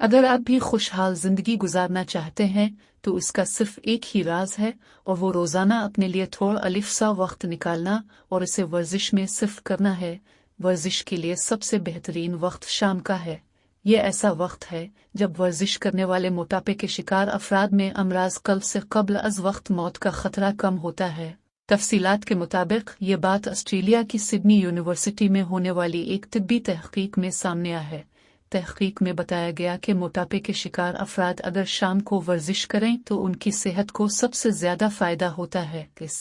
अगर आप भी खुशहाल जिंदगी गुजारना चाहते हैं तो इसका सिर्फ एक ही राज है, और वो रोजाना अपने लिए थोड़ा अलिफ सा वक्त निकालना और इसे वर्जिश में सिर्फ करना है। वर्जिश के लिए सबसे बेहतरीन वक्त शाम का है। ये ऐसा वक्त है जब वर्जिश करने वाले मोटापे के शिकार अफराद में अमराज कल्ब से कब्ल अज वक्त मौत का खतरा कम होता है। तफसीलात के मुताबिक ये बात ऑस्ट्रेलिया की सिडनी यूनिवर्सिटी में होने वाली एक तिब्बी तहकीक में सामने आया है। तहकीक में बताया गया कि मोटापे के शिकार अफराद अगर शाम को वर्जिश करें तो उनकी सेहत को सबसे ज्यादा फायदा होता है। इस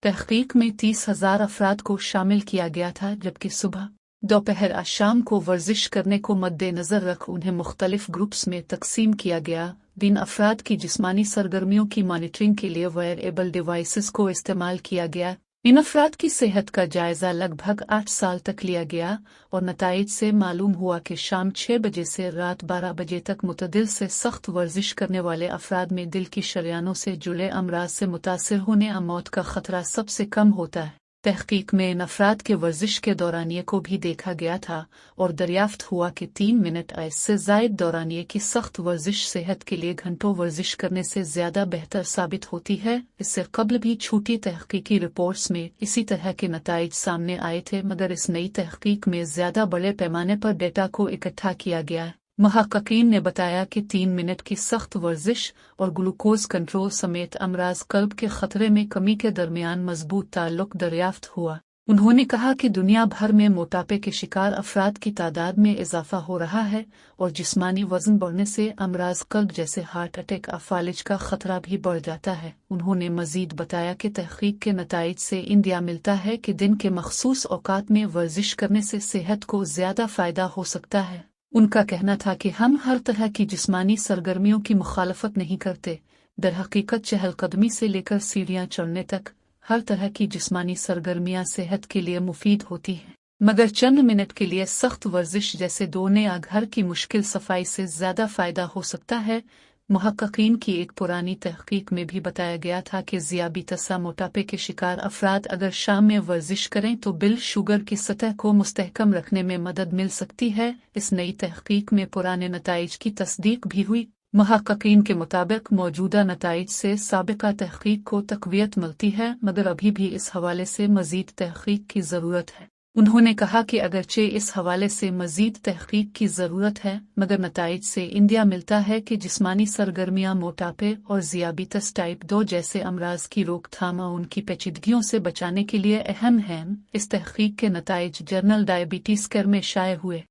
तहकीक में 30,000 अफराद को शामिल किया गया था, जबकि सुबह, दोपहर और शाम को वर्जिश करने को मद्देनजर रख उन्हें मुख्तलिफ ग्रुप्स में तकसीम किया गया। इन अफराद की जिस्मानी सरगर्मियों की मॉनिटरिंग के लिए वेयरेबल डिवाइसेस को इस्तेमाल किया गया। इन अफराद की सेहत का जायजा लगभग 8 साल तक लिया गया और नताइज से मालूम हुआ कि शाम 6 बजे से रात 12 बजे तक मुतदिल से सख्त वर्जिश करने वाले अफराद में दिल की शरियानों से जुड़े अमराज से मुतासिर होने और मौत का खतरा सबसे कम होता है। तहकीक में इन अफराद के वर्जिश के दौरानिये को भी देखा गया था और दरियाफ्त हुआ कि 3 मिनट से जायद दौरानिये की सख्त वर्जिश सेहत के लिए घंटों वर्जिश करने से ज्यादा बेहतर साबित होती है। इससे कबल भी छूटी तहकीकी रिपोर्ट्स में इसी तरह के नताइज सामने आए थे, मगर इस नई तहकीक में ज्यादा बड़े पैमाने पर डेटा को इकट्ठा किया गया। मुहक्किकीन ने बताया कि 3 मिनट की सख्त वर्जिश और ग्लूकोज कंट्रोल समेत अमराज कल्ब के खतरे में कमी के दरमियान मजबूत ताल्लुक दरियाफ्त हुआ। उन्होंने कहा कि दुनिया भर में मोटापे के शिकार अफराद की तादाद में इजाफा हो रहा है और जिस्मानी वजन बढ़ने से अमराज कल्ब जैसे हार्ट अटैक और फालिज का खतरा भी बढ़ जाता है। उन्होंने मजीद बताया कि तहकीक के नताइज से इंदिया मिलता है कि दिन के मखसूस औकात में वर्जिश करने से सेहत को ज्यादा फायदा हो सकता है। उनका कहना था कि हम हर तरह की जिस्मानी सरगर्मियों की मुखालफत नहीं करते। दरहकीकत चहलकदमी से लेकर सीढ़ियां चढ़ने तक हर तरह की जिस्मानी सरगर्मियां सेहत के लिए मुफीद होती हैं, मगर चंद मिनट के लिए सख्त वर्जिश जैसे दौड़ने या घर की मुश्किल सफाई से ज्यादा फायदा हो सकता है। मुहक्किकीन की एक पुरानी तहकीक में भी बताया गया था कि ज़ियाबितसा मोटापे के शिकार अफराद अगर शाम में वर्जिश करें तो बिल शुगर की सतह को मुस्तहकम रखने में मदद मिल सकती है। इस नई तहकीक में पुराने नताइज की तस्दीक भी हुई। मुहक्किकीन के मुताबिक मौजूदा नताइज से साबिका तहकीक को तक़वियत मिलती है, मगर अभी भी इस हवाले से मज़ीद तहकीक की ज़रूरत है। उन्होंने कहा कि अगरचे इस हवाले से मज़ीद तहकीक की ज़रूरत है, मगर नताइज से इंदिया मिलता है कि जिस्मानी सरगर्मियाँ मोटापे और ज़ियाबितस टाइप 2 जैसे अमराज की रोकथाम और उनकी पेचीदगियों से बचाने के लिए अहम हैं। इस तहकीक के नताइज जर्नल डायबिटीज़ केयर में शाये हुए।